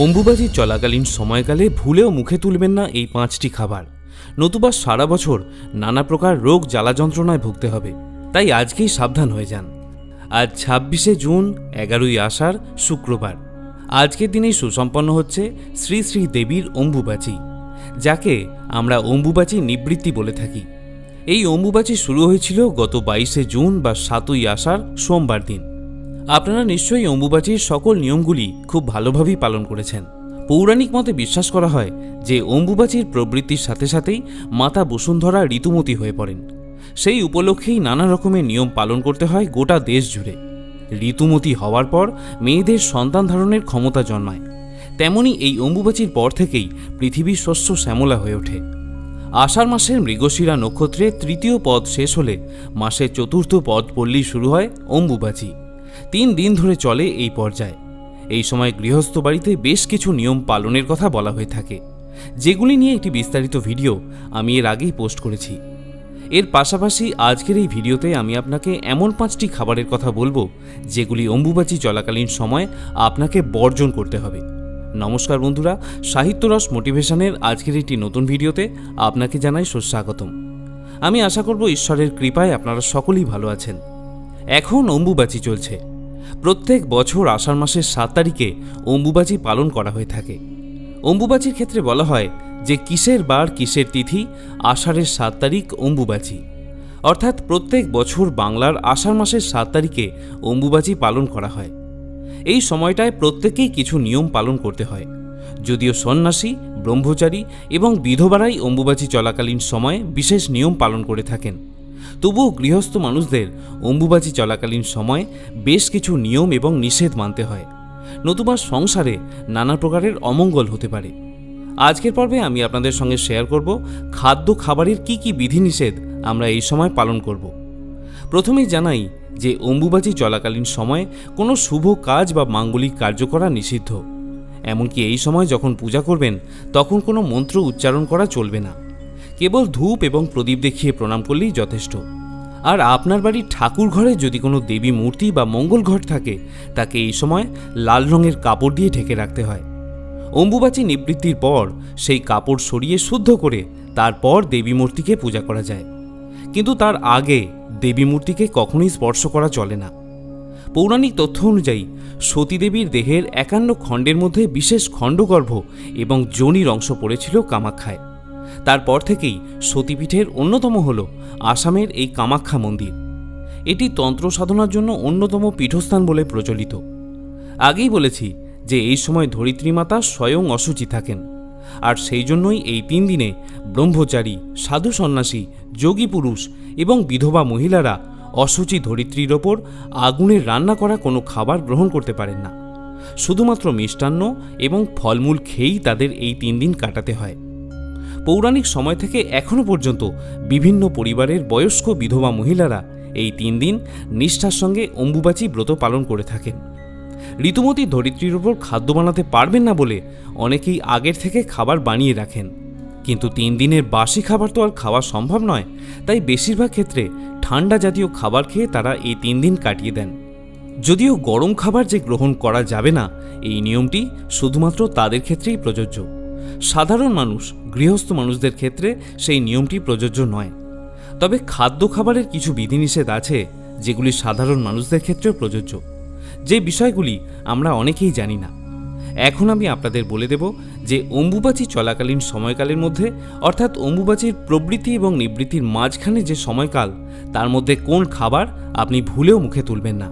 অম্বুবাচী চলাকালীন সময়কালে ভুলেও মুখে তুলবেন না এই 5টি খাবার, নতুবা সারা বছর নানা প্রকার রোগ জ্বালা যন্ত্রণায় ভুগতে হবে। তাই আজকেই সাবধান হয়ে যান। আজ 26শে জুন, 11ই আষাঢ়, শুক্রবার। আজকের দিনেই সুসম্পন্ন হচ্ছে শ্রী শ্রী দেবীর অম্বুবাচী, যাকে আমরা অম্বুবাচী নিবৃত্তি বলে থাকি। এই অম্বুবাচী শুরু হয়েছিল গত 22শে জুন বা 7ই আষাঢ় সোমবার দিন। আপনারা নিশ্চয়ই অম্বুবাচীর সকল নিয়মগুলি খুব ভালোভাবেই পালন করেছেন। পৌরাণিক মতে বিশ্বাস করা হয় যে অম্বুবাচীর প্রবৃত্তির সাথে সাথেই মাতা বসুন্ধরা ঋতুমতী হয়ে পড়েন। সেই উপলক্ষেই নানা রকমের নিয়ম পালন করতে হয় গোটা দেশ জুড়ে। ঋতুমতী হওয়ার পর মেয়েদের সন্তান ধারণের ক্ষমতা জন্মায়। তেমনি এই অম্বুবাচীর পর থেকেই পৃথিবী শস্য শ্যামলা হয়ে ওঠে। আষাঢ় মাসের মৃগশিরা নক্ষত্রে 3য় পদ শেষ হলে মাসের 4র্থ পদ পড়লেই শুরু হয় অম্বুবাচী। 3 দিন ধরে চলে এই পর্যায়। এই সময় গৃহস্থ বাড়িতে বেশ কিছু নিয়ম পালনের কথা বলা হয়ে থাকে, যেগুলি নিয়ে একটি বিস্তারিত ভিডিও আমি এর আগেই পোস্ট করেছি। এর পাশাপাশি আজকের এই ভিডিওতে আমি আপনাকে এমন 5টি খাবারের কথা বলবো যেগুলি অম্বুবাচী চলাকালীন সময় আপনাকে বর্জন করতে হবে। নমস্কার বন্ধুরা, সাহিত্যরস মোটিভেশনের আজকের একটি নতুন ভিডিওতে আপনাকে জানাই সুস্বাগতম। আমি আশা করব ঈশ্বরের কৃপায় আপনারা সকলেই ভালো আছেন। এখন অম্বুবাচী চলছে। প্রত্যেক বছর আষাঢ় মাসের 7 তারিখে অম্বুবাচী পালন করা হয়ে থাকে। অম্বুবাচীর ক্ষেত্রে বলা হয় যে কিসের বার কিসের তিথি, আষাঢ়ের 7 তারিখ অম্বুবাচী। অর্থাৎ প্রত্যেক বছর বাংলার আষাঢ় মাসের 7 তারিখে অম্বুবাচী পালন করা হয়। এই সময়টায় প্রত্যেকেই কিছু নিয়ম পালন করতে হয়। যদিও সন্ন্যাসী, ব্রহ্মচারী এবং বিধবারাই অম্বুবাচী চলাকালীন সময়ে বিশেষ নিয়ম পালন করে থাকেন, তবুও গৃহস্থ মানুষদের অম্বুবাচী চলাকালীন সময় বেশ কিছু নিয়ম এবং নিষেধ মানতে হয়, নতুবা সংসারে নানা প্রকারের অমঙ্গল হতে পারে। আজকের পর্বে আমি আপনাদের সঙ্গে শেয়ার করব খাবারের কি কি বিধিনিষেধ আমরা এই সময় পালন করব। প্রথমেই জানাই যে অম্বুবাচী চলাকালীন সময়ে কোনো শুভ কাজ বা মাঙ্গলিক কার্য করা নিষিদ্ধ। এমনকি এই সময় যখন পূজা করবেন তখন কোনো মন্ত্র উচ্চারণ করা চলবে না। কেবল ধূপ এবং প্রদীপ দেখিয়ে প্রণাম করলেই যথেষ্ট। আর আপনার বাড়ির ঠাকুর ঘরে যদি কোনো দেবী মূর্তি বা মঙ্গল ঘর থাকে, তাকে এই সময় লাল রঙের কাপড় দিয়ে ঢেকে রাখতে হয়। অম্বুবাচী নিবৃত্তির পর সেই কাপড় সরিয়ে শুদ্ধ করে তারপর দেবী মূর্তিকে পূজা করা যায়, কিন্তু তার আগে দেবী মূর্তিকে কখনোই স্পর্শ করা চলে না। পৌরাণিক তথ্য অনুযায়ী সতীদেবীর দেহের 51 খণ্ডের মধ্যে বিশেষ খণ্ডগর্ভ এবং যোনির অংশ পড়েছিল কামাখ্যায়। তারপর থেকেই সতীপীঠের অন্যতম হল আসামের এই কামাখ্যা মন্দির। এটি তন্ত্র সাধনার জন্য অন্যতম পীঠস্থান বলে প্রচলিত। আগেই বলেছি যে এই সময় ধরিত্রী মাতা স্বয়ং অশুচি থাকেন, আর সেই জন্যই এই 3 দিনে ব্রহ্মচারী, সাধু সন্ন্যাসী, যোগী পুরুষ এবং বিধবা মহিলারা অশুচি ধরিত্রীর ওপর আগুনের রান্না করা কোনো খাবার গ্রহণ করতে পারেন না। শুধুমাত্র মিষ্টান্ন এবং ফলমূল খেয়েই তাদের এই 3 দিন কাটাতে হয়। পৌরাণিক সময় থেকে এখনও পর্যন্ত বিভিন্ন পরিবারের বয়স্ক বিধবা মহিলারা এই 3 দিন নিষ্ঠার সঙ্গে অম্বুবাচী ব্রত পালন করে থাকেন। ঋতুমতী ধরিত্রীর ওপর খাদ্য বানাতে পারবেন না বলে অনেকেই আগের থেকে খাবার বানিয়ে রাখেন, কিন্তু 3 দিনের বাসি খাবার তো আর খাওয়া সম্ভব নয়। তাই বেশিরভাগ ক্ষেত্রে ঠান্ডা জাতীয় খাবার খেয়ে তারা এই 3 দিন কাটিয়ে দেন। যদিও গরম খাবার যে গ্রহণ করা যাবে না, এই নিয়মটি শুধুমাত্র তাদের ক্ষেত্রেই প্রযোজ্য। সাধারণ মানুষ, গৃহস্থ মানুষদের ক্ষেত্রে সেই নিয়মটি প্রযোজ্য নয়। তবে খাবারের কিছু বিধিনিষেধ আছে যেগুলি সাধারণ মানুষদের ক্ষেত্রেও প্রযোজ্য, যে বিষয়গুলি আমরা অনেকেই জানি না। এখন আমি আপনাদের বলে দেব যে অম্বুবাচী চলাকালীন সময়কালের মধ্যে, অর্থাৎ অম্বুবাচীর প্রবৃত্তি এবং নিবৃত্তির মাঝখানে যে সময়কাল, তার মধ্যে কোন খাবার আপনি ভুলেও মুখে তুলবেন না,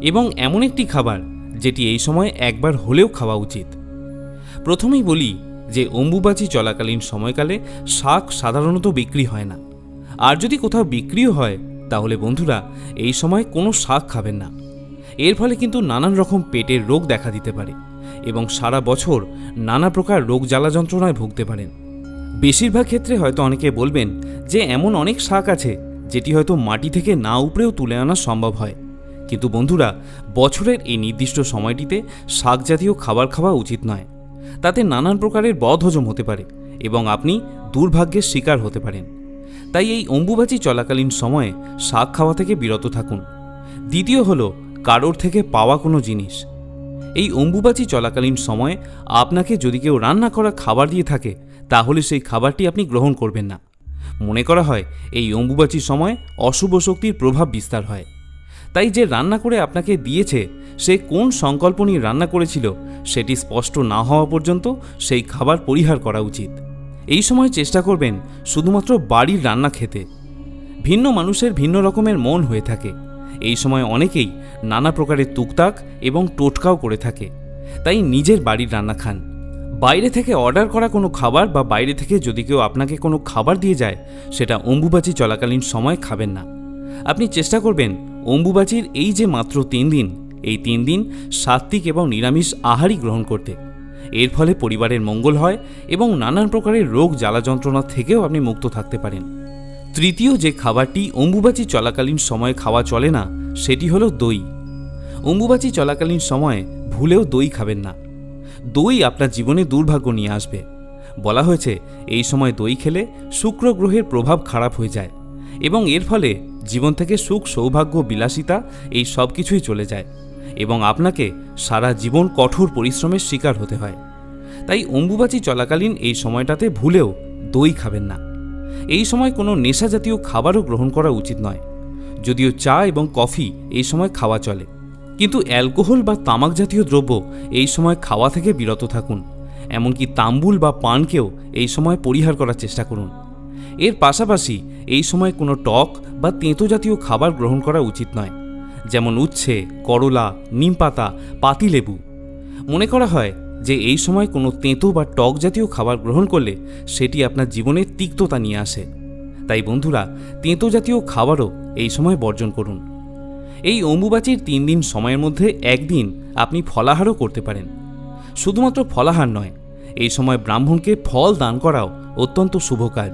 এবং এমন একটি খাবার যেটি এই সময় একবার হলেও খাওয়া উচিত। প্রথমেই বলি যে অম্বুবাচী চলাকালীন সময়কালে শাক সাধারণত বিক্রি হয় না, আর যদি কোথাও বিক্রিও হয় তাহলে বন্ধুরা এই সময় কোনো শাক খাবেন না। এর ফলে কিন্তু নানান রকম পেটের রোগ দেখা দিতে পারে এবং সারা বছর নানা প্রকার রোগ জ্বালা যন্ত্রণায় ভুগতে পারেন। বেশিরভাগ ক্ষেত্রে হয়তো অনেকে বলবেন যে এমন অনেক শাক আছে যেটি হয়তো মাটি থেকে না উপড়েও তুলে আনা সম্ভব হয়, কিন্তু বন্ধুরা বছরের এই নির্দিষ্ট সময়টিতে শাক জাতীয় খাবার খাওয়া উচিত নয়। তাতে নানান প্রকারের বদহজম হতে পারে এবং আপনি দুর্ভাগ্যের শিকার হতে পারেন। তাই এই অম্বুবাচী চলাকালীন সময়ে শাক খাওয়া থেকে বিরত থাকুন। দ্বিতীয় হলো কারোর থেকে পাওয়া কোনো জিনিস। এই অম্বুবাচী চলাকালীন সময়ে আপনাকে যদি কেউ রান্না করা খাবার দিয়ে থাকে তাহলে সেই খাবারটি আপনি গ্রহণ করবেন না। মনে করা হয় এই অম্বুবাচীর সময় অশুভ শক্তির প্রভাব বিস্তার হয়। তাই যে রান্না করে আপনাকে দিয়েছে সে কোন সংকল্প নিয়ে রান্না করেছিল সেটি স্পষ্ট না হওয়া পর্যন্ত সেই খাবার পরিহার করা উচিত। এই সময় চেষ্টা করবেন শুধুমাত্র বাড়ির রান্না খেতে। ভিন্ন মানুষের ভিন্ন রকমের মন হয়ে থাকে। এই সময় অনেকেই নানা প্রকারের তুকতাক এবং টোটকাও করে থাকে। তাই নিজের বাড়ির রান্না খান। বাইরে থেকে অর্ডার করা কোনো খাবার বা বাইরে থেকে যদি কেউ আপনাকে কোনো খাবার দিয়ে যায় সেটা অম্বুবাচী চলাকালীন সময় খাবেন না। আপনি চেষ্টা করবেন অম্বুবাচীর এই যে মাত্র 3 দিন, এই 3 দিন সাত্ত্বিক এবং নিরামিষ আহারই গ্রহণ করতে। এর ফলে পরিবারের মঙ্গল হয় এবং নানান প্রকারের রোগ জ্বালা যন্ত্রণা থেকেও আপনি মুক্ত থাকতে পারেন। তৃতীয় যে খাবারটি অম্বুবাচী চলাকালীন সময়ে খাওয়া চলে না সেটি হলো দই। অম্বুবাচী চলাকালীন সময়ে ভুলেও দই খাবেন না। দই আপনার জীবনে দুর্ভাগ্য নিয়ে আসবে। বলা হয়েছে এই সময় দই খেলে শুক্র গ্রহের প্রভাব খারাপ হয়ে যায় এবং এর ফলে জীবন থেকে সুখ সৌভাগ্য বিলাসিতা এই সব কিছুই চলে যায় এবং আপনাকে সারা জীবন কঠোর পরিশ্রমের শিকার হতে হয়। তাই অম্বুবাচী চলাকালীন এই সময়টাতে ভুলেও দই খাবেন না। এই সময় কোনো নেশা জাতীয় খাবারও গ্রহণ করা উচিত নয়। যদিও চা এবং কফি এই সময় খাওয়া চলে, কিন্তু অ্যালকোহল বা তামাক জাতীয় দ্রব্য এই সময় খাওয়া থেকে বিরত থাকুন। এমনকি তাম্বুল বা পানকেও এই সময় পরিহার করার চেষ্টা করুন। এর পাশাপাশি এই সময় কোনো টক বা তেঁতো জাতীয় খাবার গ্রহণ করা উচিত নয়, যেমন উচ্ছে, করলা, নিমপাতা, পাতিলেবু। মনে করা হয় যে এই সময় কোনো তেঁতো বা টক জাতীয় খাবার গ্রহণ করলে সেটি আপনার জীবনে তিক্ততা নিয়ে আসে। তাই বন্ধুরা, তেঁতো জাতীয় খাবারও এই সময় বর্জন করুন। এই অম্বুবাচীর 3 দিন সময়ের মধ্যে একদিন আপনি ফলাহারও করতে পারেন। শুধুমাত্র ফলাহার নয়, এই সময় ব্রাহ্মণকে ফল দান করাও অত্যন্ত শুভ কাজ।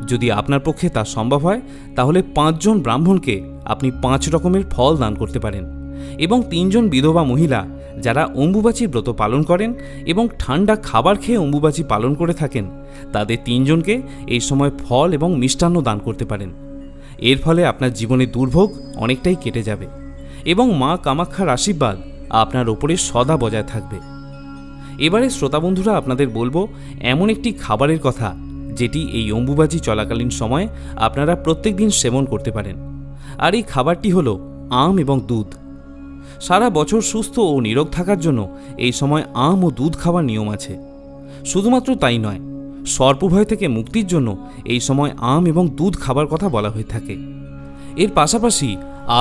যদি আপনার পক্ষে তা সম্ভব হয় তাহলে 5 জন ব্রাহ্মণকে আপনি 5 রকমের ফল দান করতে পারেন এবং 3 জন বিধবা মহিলা যারা অম্বুবাচী ব্রত পালন করেন এবং ঠান্ডা খাবার খেয়ে অম্বুবাচী পালন করে থাকেন তাদের 3 জনকে এই সময় ফল এবং মিষ্টান্ন দান করতে পারেন। এর ফলে আপনার জীবনে দুর্ভোগ অনেকটাই কেটে যাবে এবং মা কামাখ্যার আশীর্বাদ আপনার ওপরে সদা বজায় থাকবে। এবারে শ্রোতা বন্ধুরা, আপনাদের বলবো এমন একটি খাবারের কথা যেটি এই অম্বুবাচী চলাকালীন সময়ে আপনারা প্রত্যেক দিন সেবন করতে পারেন। আর এই খাবারটি হলো আম এবং দুধ। সারা বছর সুস্থ ও নিরোগ থাকার জন্য এই সময় আম ও দুধ খাওয়ার নিয়ম আছে। শুধুমাত্র তাই নয়, সর্পভয় থেকে মুক্তির জন্য এই সময় আম এবং দুধ খাবার কথা বলা হয়ে থাকে। এর পাশাপাশি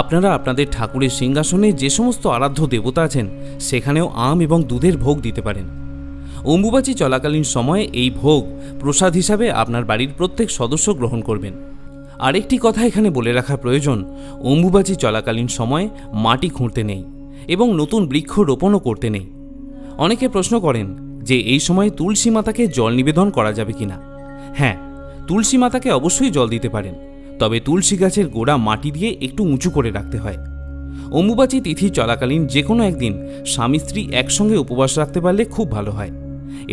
আপনারা আপনাদের ঠাকুরের সিংহাসনে যে সমস্ত আরাধ্য দেবতা আছেন সেখানেও আম এবং দুধের ভোগ দিতে পারেন। অম্বুবাচী চলাকালীন সময়ে এই ভোগ প্রসাদ হিসাবে আপনার বাড়ির প্রত্যেক সদস্য গ্রহণ করবেন। আরেকটি কথা এখানে বলে রাখা প্রয়োজন, অম্বুবাচী চলাকালীন সময়ে মাটি খুঁড়তে নেই এবং নতুন বৃক্ষ রোপণও করতে নেই। অনেকে প্রশ্ন করেন যে এই সময় তুলসী মাতাকে জল নিবেদন করা যাবে কিনা। হ্যাঁ, তুলসী মাতাকে অবশ্যই জল দিতে পারেন, তবে তুলসী গাছের গোড়া মাটি দিয়ে একটু উঁচু করে রাখতে হয়। অম্বুবাচী তিথি চলাকালীন যে কোনো একদিন স্বামী স্ত্রী একসঙ্গে উপবাস রাখতে পারলে খুব ভালো হয়।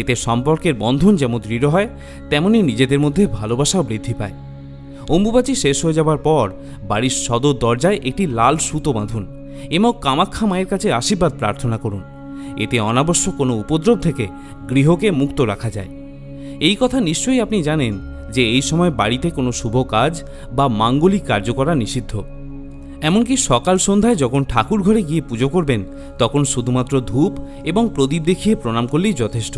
এতে সম্পর্কের বন্ধন যেমন দৃঢ় হয় তেমনি নিজেদের মধ্যে ভালোবাসাও বৃদ্ধি পায়। অম্বুবাচী শেষ হয়ে যাবার পর বাড়ির সদর দরজায় একটি লাল সুতো বাঁধুন এবং কামাখ্যা মায়ের কাছে আশীর্বাদ প্রার্থনা করুন। এতে অনাবশ্যক কোনো উপদ্রব থেকে গৃহকে মুক্ত রাখা যায়। এই কথা নিশ্চয়ই আপনি জানেন যে এই সময় বাড়িতে কোনো শুভ কাজ বা মাঙ্গলিক কার্য করা নিষিদ্ধ। এমনকি সকাল সন্ধ্যায় যখন ঠাকুর ঘরে গিয়ে পুজো করবেন তখন শুধুমাত্র ধূপ এবং প্রদীপ দেখিয়ে প্রণাম করলেই যথেষ্ট।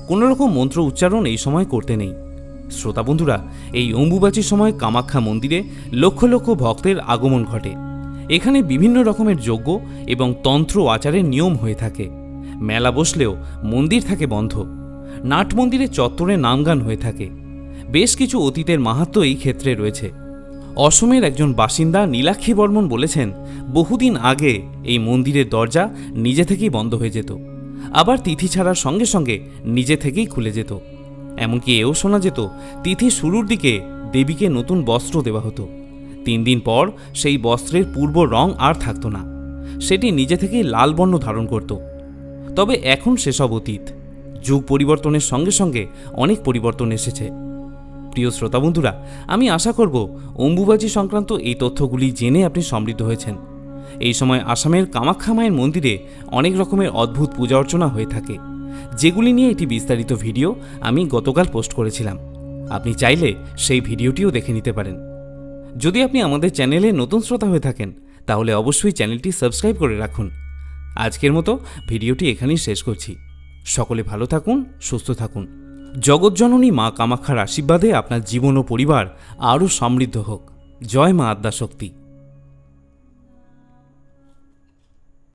কোনো রকম মন্ত্র উচ্চারণ এই সময় করতে নেই। শ্রোতা বন্ধুরা, এই অম্বুবাচীর সময় কামাখ্যা মন্দিরে লক্ষ লক্ষ ভক্তের আগমন ঘটে। এখানে বিভিন্ন রকমের যজ্ঞ এবং তন্ত্র আচারের নিয়ম হয়ে থাকে। মেলা বসলেও মন্দির থাকে বন্ধ। নাট মন্দিরে চত্বরে নামগান হয়ে থাকে। বেশ কিছু অতীতের মাহাত্ম্য এই ক্ষেত্রে রয়েছে। অসমের একজন বাসিন্দা নীলাক্ষী বর্মন বলেছেন, বহুদিন আগে এই মন্দিরের দরজা নিজে থেকেই বন্ধ হয়ে যেত, আবার তিথি ছাড়ার সঙ্গে সঙ্গে নিজে থেকেই খুলে যেত। এমনকি এও শোনা যেত তিথি শুরুর দিকে দেবীকে নতুন বস্ত্র দেওয়া হতো। 3 দিন পর সেই বস্ত্রের পূর্ব রং আর থাকতো না, সেটি নিজে থেকেই লাল বর্ণ ধারণ করত। তবে এখন সেসব অতীত। যুগ পরিবর্তনের সঙ্গে সঙ্গে অনেক পরিবর্তন এসেছে। প্রিয় শ্রোতা বন্ধুরা, আমি আশা করব অম্বুবাচী সংক্রান্ত এই তথ্যগুলি জেনে আপনি সমৃদ্ধ হয়েছেন এই সময় আসামের কামাখ্যা মায়ের মন্দিরে অনেক রকমের অদ্ভুত পূজা অর্চনা হয়ে থাকে, যেগুলি নিয়ে একটি বিস্তারিত ভিডিও আমি গতকাল পোস্ট করেছিলাম। আপনি চাইলে সেই ভিডিওটিও দেখে নিতে পারেন। যদি আপনি আমাদের চ্যানেলে নতুন শ্রোতা হয়ে থাকেন তাহলে অবশ্যই চ্যানেলটি সাবস্ক্রাইব করে রাখুন। আজকের মতো ভিডিওটি এখানেই শেষ করছি। সকলে ভালো থাকুন, সুস্থ থাকুন। জগৎজননী মা কামাখ্যার আশীর্বাদে আপনার জীবন ও পরিবার আরও সমৃদ্ধ হোক। জয় মা আদ্যাশক্তি।